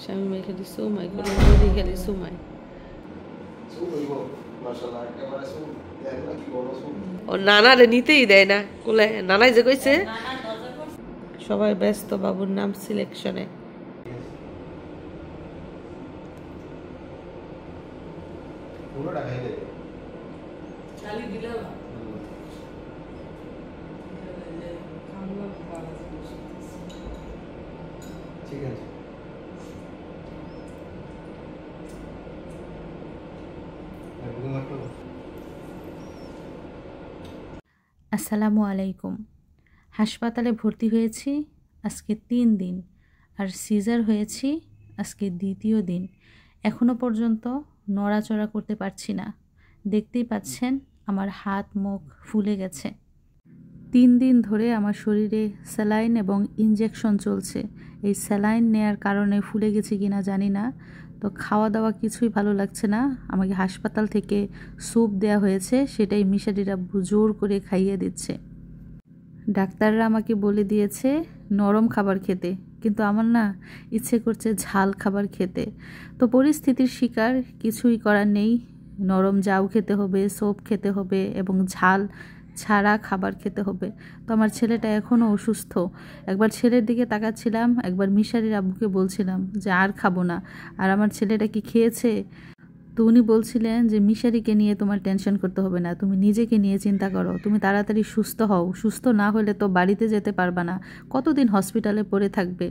স্বামী মাই খালি সুমাই কোনো মুড়ি খালি সুমাই ও নানারে নিতেই দেয় না কোলে নানাই যে কইছে সবাই ব্যস্ত বাবুর নাম সিলেকশনে ঠিক আছে আসসালামু আলাইকুম। হাসপাতালে ভর্তি হয়েছি আজকে 3 দিন আর সিজার হয়েছি আজকে দ্বিতীয় দিন। এখনো পর্যন্ত নড়াচড়া করতে পারছি না। দেখতেই পাচ্ছেন আমার হাত মুখ ফুলে গেছে। 3 দিন ধরে আমার শরীরে স্যালাইন এবং ইনজেকশন চলছে। এই স্যালাইন নেয়ার কারণে ফুলে গেছে কিনা জানি না। তো খাওয়া দাওয়া কিছুই ভালো লাগছে না। আমাকে হাসপাতাল থেকে স্যুপ দেয়া হয়েছে, সেটাই মিশারিরা জোর করে খাইয়ে দিচ্ছে। ডাক্তাররা আমাকে বলে দিয়েছে নরম খাবার খেতে, কিন্তু আমার না ইচ্ছে করছে ঝাল খাবার খেতে। তো পরিস্থিতির শিকার, কিছুই করার নেই। নরম জাউ খেতে হবে, স্যুপ খেতে হবে এবং ঝাল ছাড়া খাবার খেতে হবে। তো আমার ছেলেটা এখনও অসুস্থ। একবার ছেলের দিকে তাকাচ্ছিলাম, একবার মিশারির আব্বুকে বলছিলাম যে আর খাবো না। আর আমার ছেলেটা কি খেয়েছে? তো উনি বলছিলেন যে মিশারিকে নিয়ে তোমার টেনশন করতে হবে না, তুমি নিজেকে নিয়ে চিন্তা করো, তুমি তাড়াতাড়ি সুস্থ হও। সুস্থ না হলে তো বাড়িতে যেতে পারবা না, কতদিন হসপিটালে পড়ে থাকবে।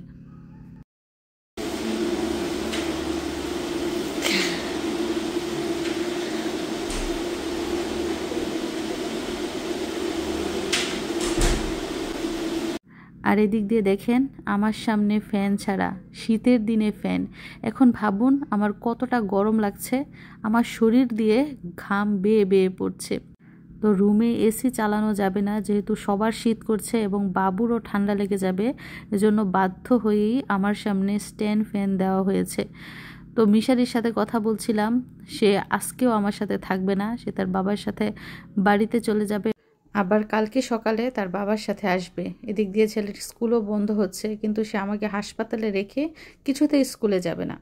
আর এদিক দিয়ে দেখেন আমার সামনে ফ্যান ছাড়া, শীতের দিনে ফ্যান। এখন ভাবুন আমার কতটা গরম লাগছে, আমার শরীর দিয়ে ঘাম বেয়ে বেয়ে পড়ছে। তো রুমে এসি চালানো যাবে না, যেহেতু সবার শীত করছে এবং বাবুরও ঠান্ডা লেগে যাবে, এজন্য বাধ্য হয়েই আমার সামনে স্ট্যান্ড ফ্যান দেওয়া হয়েছে। তো মিশারির সাথে কথা বলছিলাম, সে আজকেও আমার সাথে থাকবে না, সে তার বাবার সাথে বাড়িতে চলে যাবে, আবার কালকে সকালে তার বাবার সাথে আসবে। এদিক দিয়ে ছেলের স্কুলও বন্ধ হচ্ছে, কিন্তু সে আমাকে হাসপাতালে রেখে কিছুতেই স্কুলে যাবে না।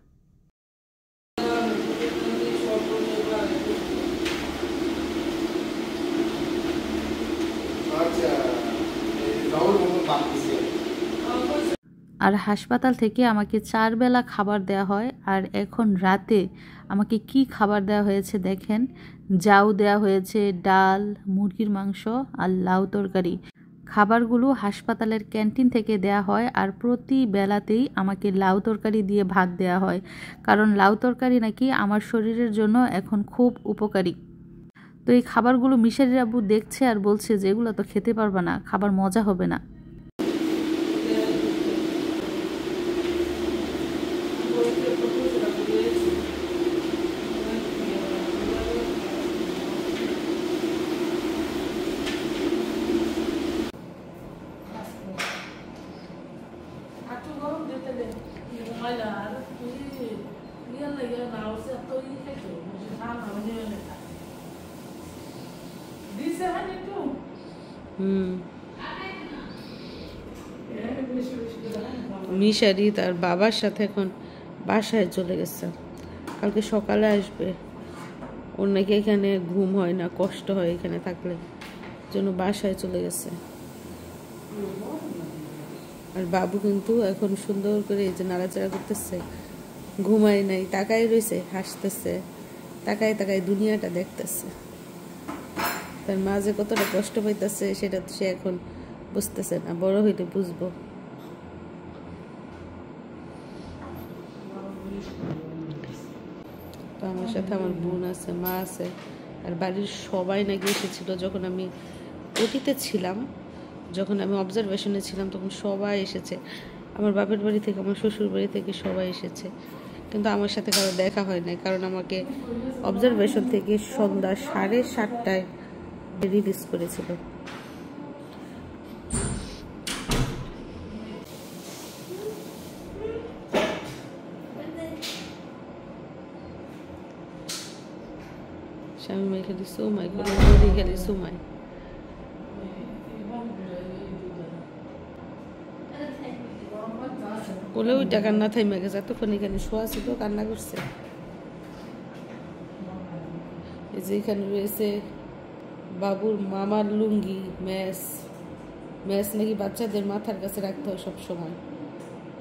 আর হাসপাতাল থেকে আমাকে 4 বেলা খাবার দেওয়া হয়। আর এখন রাতে আমাকে কি খাবার দেওয়া হয়েছে দেখেন। জাউ দেওয়া হয়েছে, ডাল, মুরগির মাংস আর লাউ তরকারি। খাবারগুলো হাসপাতালের ক্যান্টিন থেকে দেয়া হয় আর প্রতি বেলাতেই আমাকে লাউ তরকারি দিয়ে ভাত দেয়া হয়, কারণ লাউ তরকারি নাকি আমার শরীরের জন্য এখন খুব উপকারী। তো এই খাবারগুলো মিশারির আব্বু দেখছে আর বলছে যে এগুলো তো খেতে পারবা না, খাবার মজা হবে না। মিশারি তার বাবার সাথে এখন বাসায় চলে গেছে, কালকে সকালে আসবে। ওর নাকি এখানে ঘুম হয় না, কষ্ট হয় এখানে থাকলে, জন্য বাসায় চলে গেছে। আর বাবু কিন্তু এখন সুন্দর করে এই যে নাড়াচাড়া করতেছে, ঘুমায় নাই, তাকাই রয়েছে, হাসতেছে, তাকায় তাকায় দুনিয়াটা দেখতেছে। তার মা যে কতটা কষ্ট পাইতেছে সেটা তো সে এখন বুঝতেছে না, বড় হইলে বুঝবো। তো আমার সাথে আমার বোন আছে, মা আছে, আর বাড়ির সবাই নাকি এসেছিল যখন আমি ওটিতে ছিলাম, যখন আমি অবজারভেশনে ছিলাম তখন সবাই এসেছে। আমার বাপের বাড়ি থেকে, আমার শ্বশুর বাড়ি থেকে সবাই এসেছে, কিন্তু আমার সাথে কারো দেখা হয় নাই, কারণ আমাকে অবজারভেশন থেকে সন্ধ্যা 7:30টায় রিলিজ করেছিল। স্বামী মাই খালি সুমাই কোনো মুড়ি খালি সুমাই। বলে ওইটা কান্না থাইমে গেছে, এতক্ষণ এখানে শোয়া ছিল কান্না করছে। এই যে এখানে রয়েছে বাবুর মামার লুঙ্গি, ম্যাচ নাকি বাচ্চাদের মাথার কাছে রাখতে হয় সব সময়,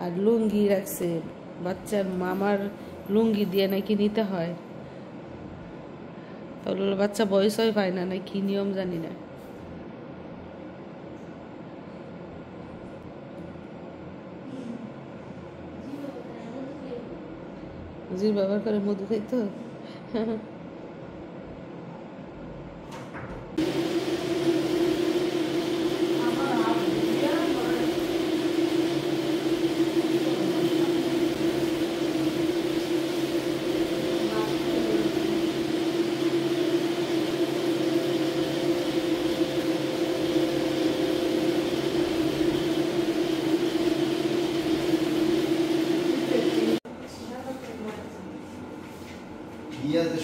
আর লুঙ্গি রাখছে বাচ্চার মামার লুঙ্গি দিয়ে নাকি নিতে হয়, তাহলে বাচ্চা বয়সই পায় না, নাকি নিয়ম জানি না। জির ব্যবহার করে মধু খাইতো।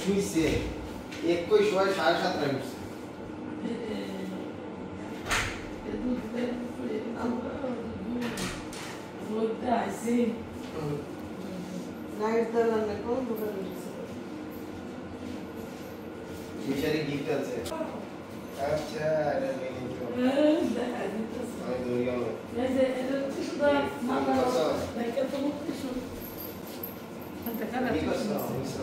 শুইছে একই সময় 7:30টায় উঠছে। মিশারি গিফট আছে। আচ্ছা এটা নিয়ে নিও। আমি দৌড়ি গেল। এই যে এটা তো মামা দেখে তো কিছু। এটা কারা কিছু।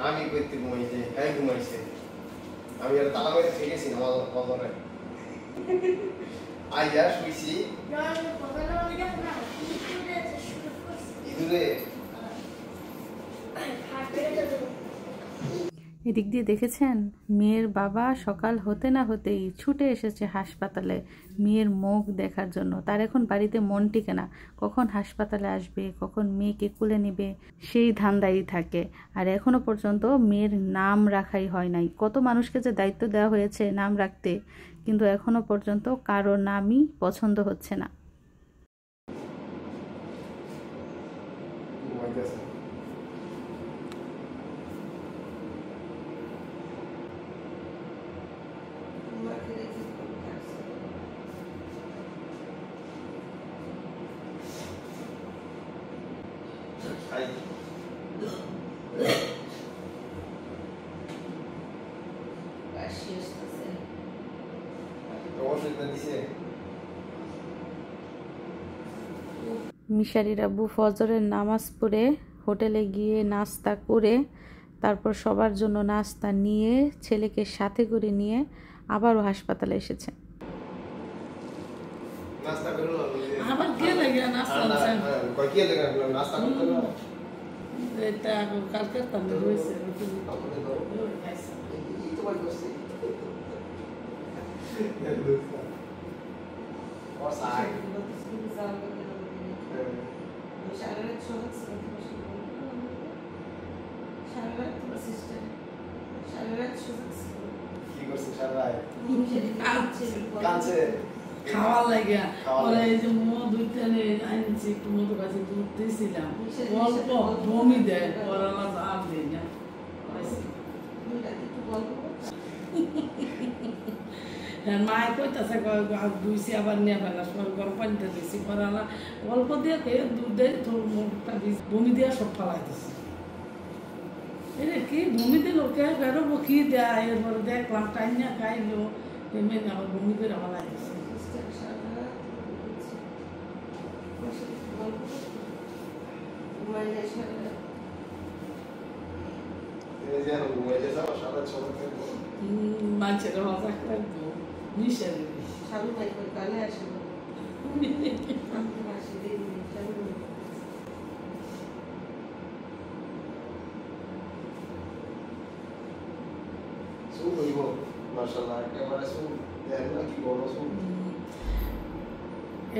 আমি করতে ঘুমাইছে, হ্যাঁ ঘুমাইছে। আমি আর তালা মেরে থেকেছি আমার বদলে। আইয়া শুইছি। ইদুরে এদিক দিয়ে দেখেছেন, মেয়ের বাবা সকাল হতে না হতেই ছুটে এসেছে হাসপাতালে মেয়ের মুখ দেখার জন্য। তার এখন বাড়িতে মন টিকে না, কখন হাসপাতালে আসবে, কখন মেয়েকে কোলে নেবে, সেই ধান্দাই থাকে। আর এখনো পর্যন্ত মেয়ের নাম রাখাই হয় নাই। কত মানুষকে যে দায়িত্ব দেওয়া হয়েছে নাম রাখতে, কিন্তু এখনো পর্যন্ত কারো নামই পছন্দ হচ্ছে না। মিশারির আব্বু ফজরের নামাজ পড়ে হোটেলে গিয়ে নাস্তা করে তারপর সবার জন্য নাস্তা নিয়ে ছেলেকে সাথে করে নিয়ে আবারও হাসপাতালে এসেছে। নাস্তা করলো আবার কে লাগে নাস্তা আনছেন? কই কে লাগে নাস্তা করতে না? এটা কালকে তাহলে হইছে আপনি তো খাইছে। এই তো বল করছি। ও সাই কি করছিস সারাই? কাঁচে খাওয়ার লাগে ওরা এই যে মধু টেনে আনছি, একটু মধু কাছে দুধ দিয়েছিলাম, অল্প বমি দেয়, ওরা আর দেয় না। মায় কইতাছে দুইছি আবার নিয়ে ফেলাস গরম পানিতে দিয়েছি, পরালা অল্প দিয়ে খেয়ে দুধ দেয়, তোর মুখটা বমি দিয়ে সব ফেলাইতেছে। এটা কি বমি দিল কে বেরোবো কি দেয়, এরপরে দেখলাম টাইনা খাইলো মেনে আবার বমি করে ফেলাইতেছে। মানুষের মজা করবো মিশারি কালে আসবো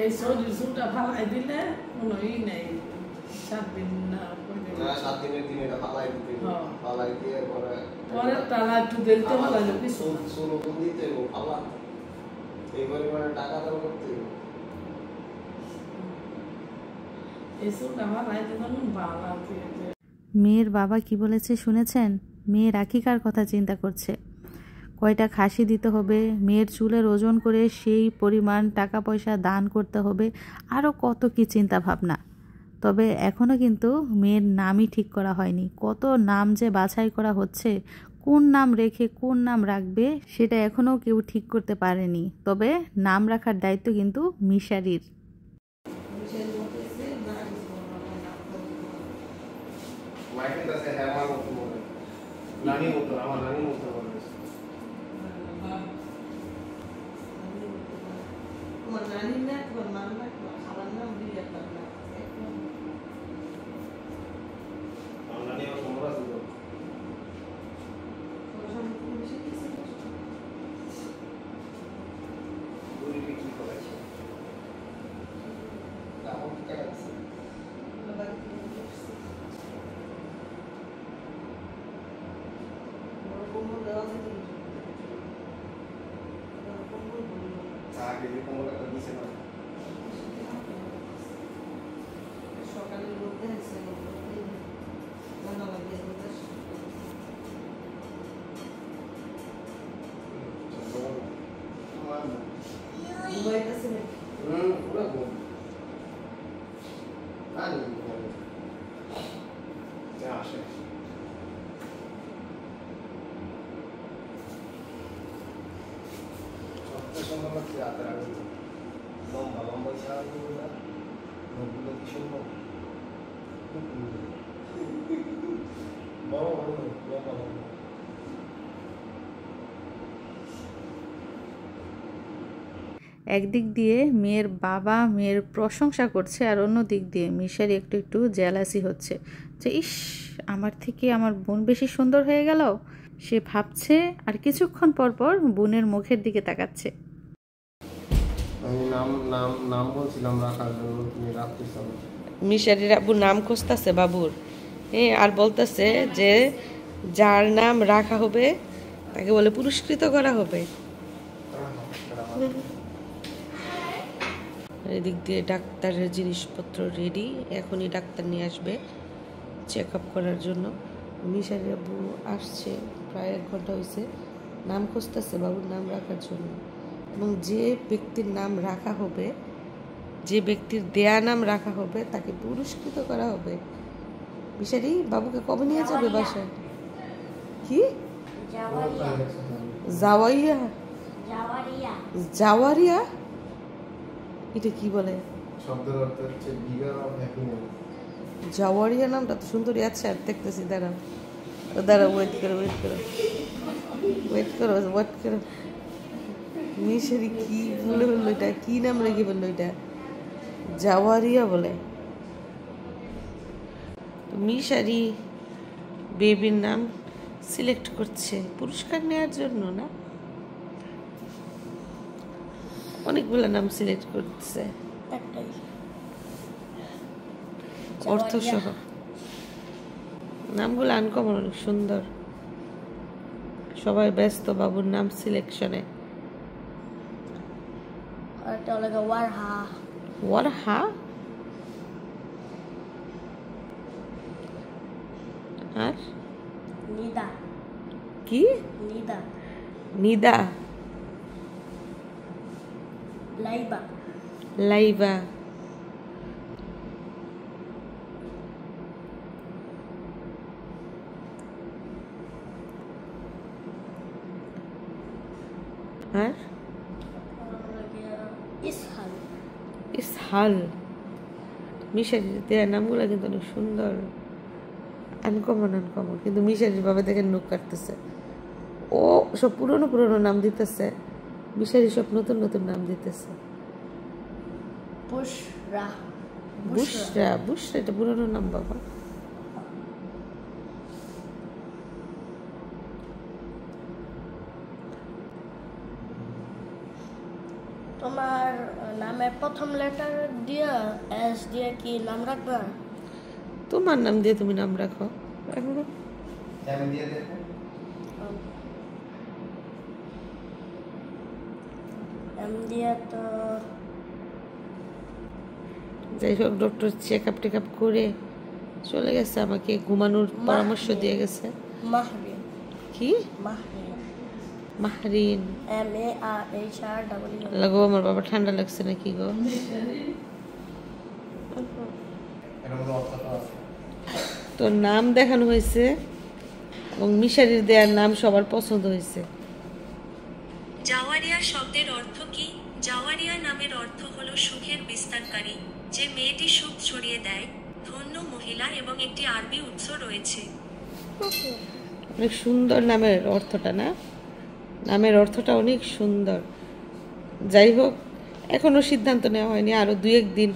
এই শরীর চুলটা ফালাই দিলে কোনো ই নেই, 7 দিন না 7 দিনের দিন এটা ফালাই দিতে ফালাই দিয়ে পরে তারা একটু দেরিতে ফালাইলো কিছু চুল দিতে ফালা এই পরিমাণে টাকা দাও করতে এই চুলটা ফালাই দিলে ভালো। মেয়ের বাবা কি বলেছে শুনেছেন? মেয়ের আকিকার কথা চিন্তা করছে। কয়টা খাসি দিতে হবে, মেয়ের চুলের ওজন করে সেই পরিমাণ টাকা পয়সা দান করতে হবে, আরও কত কী চিন্তা ভাবনা। তবে এখনও কিন্তু মেয়ের নামই ঠিক করা হয়নি। কত নাম যে বাছাই করা হচ্ছে, কোন নাম রেখে কোন নাম রাখবে সেটা এখনও কেউ ঠিক করতে পারেনি। তবে নাম রাখার দায়িত্ব কিন্তু মিশারির। একদিক দিয়ে মেয়ের বাবা মেয়ের প্রশংসা করছে, আর অন্য দিক দিয়ে মিশারি একটু একটু জেলাসি হচ্ছে যে ইস, আমার থেকে আমার বোন বেশি সুন্দর হয়ে গেল। সে ভাবছে, আর কিছুক্ষণ পর পর বোনের মুখের দিকে তাকাচ্ছে। মিশারির আব্বু নাম খুঁজতেছে বাবুর, আর বলতেছে যে যার নাম রাখা হবে তাকে বলে পুরস্কৃত করা হবে। এদিক দিয়ে ডাক্তারের জিনিসপত্র রেডি, এখনই ডাক্তার নিয়ে আসবে চেক আপ করার জন্য। মিশারির আব্বু আসছে, প্রায় 1 ঘন্টা হয়েছে, নাম খুঁজতেছে বাবুর নাম রাখার জন্য। এবং যে ব্যক্তির নাম রাখা হবে, যে ব্যক্তির দেয়া নাম রাখা হবে তাকে পুরস্কৃত করা হবে। মিশারি বাবুকে কবে নিয়ে যাবে বাসায়? কি জাওয়ারিয়া? জাওয়ারিয়া এটা কি বলে? জাওয়ারিয়া নামটা তো সুন্দরই আছে। আর দেখতেছি, দাঁড়াও দাঁড়াও, ওয়েট করো। মিশারি কি বলে বললো এটা? কি নাম রেখে বললো এটা? জাওয়ারিয়া বলে। মিশারি বেবির নাম সিলেক্ট করছে পুরস্কার নেওয়ার জন্য না? অনেকগুলো নাম সিলেক্ট করছে অর্থ সহ। নামগুলো আনকমন, অনেক সুন্দর। সবাই ব্যস্ত বাবুর নাম সিলেকশনে। ওয়ারহা আর নিদা। কি? নিদা। নিদা। লাইবা। লাইবা। আর ইসহাল। ইসহাল। মিশারির দেয়া নামগুলো কিন্তু অনেক সুন্দর, আনকমন। কিন্তু মিশারির বাবা দেখেন নখ কাটতেছে। ও সব পুরনো নাম দিতেছে, মিশারি সব নতুন নাম দিতেছে। বুশরা। বুশরা এটা পুরনো নাম বাবা। তোমার নামের প্রথম লেটার দিয়ে এস দিয়ে কি নাম রাখবা? তোমার নাম দিয়ে তুমি নাম রাখো। এম দিয়ে তো যাই হোক, ডক্টর চেক আপ করে চলে গেছে, আমাকে ঘুমানোর পরামর্শ দিয়ে গেছে। মাহরিয়া। কি? মাহরিয়া। মাহরিন। MARHRW। লাগো আমার বাবা ঠান্ডা লাগছে নাকি গো? তোর নাম দেখানো হয়েছে এবং মিশারির দেয়ার নাম সবার পছন্দ হয়েছে। জাওয়ারিয়া শব্দের অর্থ কি? জাওয়ারিয়া নামের অর্থ হলো সুখের বিস্তারকারী, যে মেয়েটি সুখ ছড়িয়ে দেয়, ধন্য মহিলা, এবং একটি আরবি উৎস রয়েছে। অনেক সুন্দর নামের অর্থটা, না? নামের অর্থটা অনেক সুন্দর। যাই হোক, এখনো সিদ্ধান্ত নেওয়া হয়নি, আরো 2-1 দিন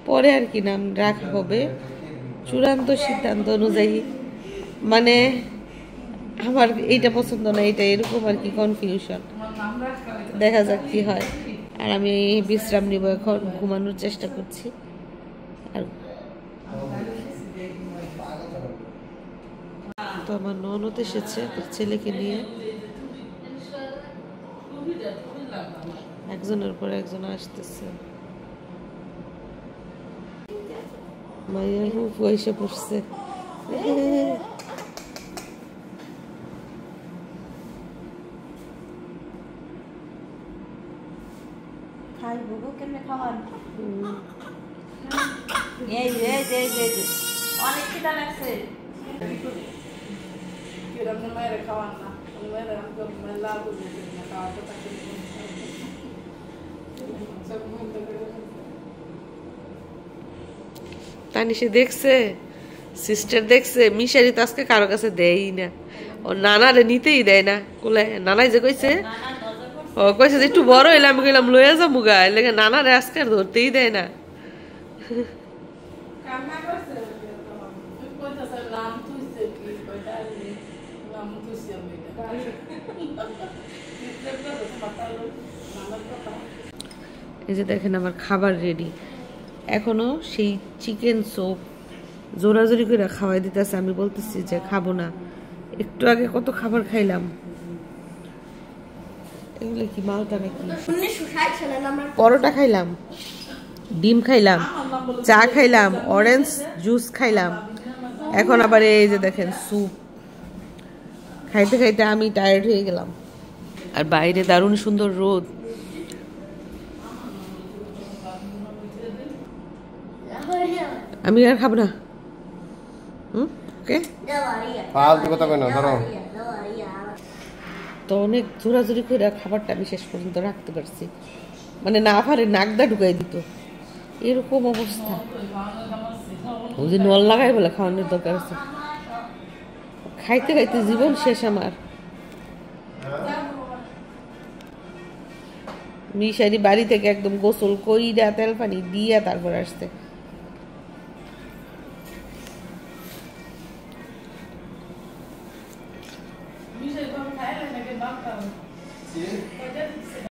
পরে আর কি নাম রাখা হবে। চূড়ান্ত সিদ্ধান্ত অনুযায়ী, মানে আমার এইটা পছন্দ না, এটা এরকম আর কি, কনফিউশন। দেখা যাক কি হয়। আর আমি বিশ্রাম নিব এখন, ঘুমানোর চেষ্টা করছি। আর তো আমার ননদ এসেছে তার ছেলেকে নিয়ে, একজনের পর একজন আসতেছে। মায়ের রূপ এসে পড়ছে। অনেক খিদা লাগছে। তানিশে দেখছে, সিস্টার দেখছে, মিশারি তো আজকে কারো কাছে দেয়ই না, ও নানারে নিতেই দেয় না কোলে। নানাই যে কইছে, ও কইছে যে একটু বড় হইলে আমি কইলাম লইয়া যাবো গা, লেগে নানারে আজকে আর ধরতেই দেয় না। এই যে দেখেন আমার খাবার রেডি, এখনো সেই চিকেন স্যুপ জোরাজোরি করে খাওয়াই দিতেছে। আমি বলতেছি যে খাবো না, একটু আগে কত খাবার খাইলাম। এগুলো কি মালটা নাকি? পরোটা খাইলাম, ডিম খাইলাম, চা খাইলাম, অরেঞ্জ জুস খাইলাম, এখন আবার এই যে দেখেন স্যুপ। খাইতে খাইতে আমি টায়ার্ড হয়ে গেলাম। আর বাইরে দারুণ সুন্দর রোদ। আমি আর খাবো না। ওকে, ফালতু কথা কই না, ধরো। তো অনেক জোরাজোরি করে খাবারটা আমি শেষ পর্যন্ত রাখতে পারছি, মানে না পারে নাকদা ঢুকাই দিত, এরকম অবস্থা। ওই যে নল লাগাই বলে খাওয়ানোর দরকার আছে। খাইতে খাইতে জীবন শেষ আমার। মিশারি বাড়ি থেকে একদম গোসল কইরা তেল পানি দিয়া তারপর আসছে।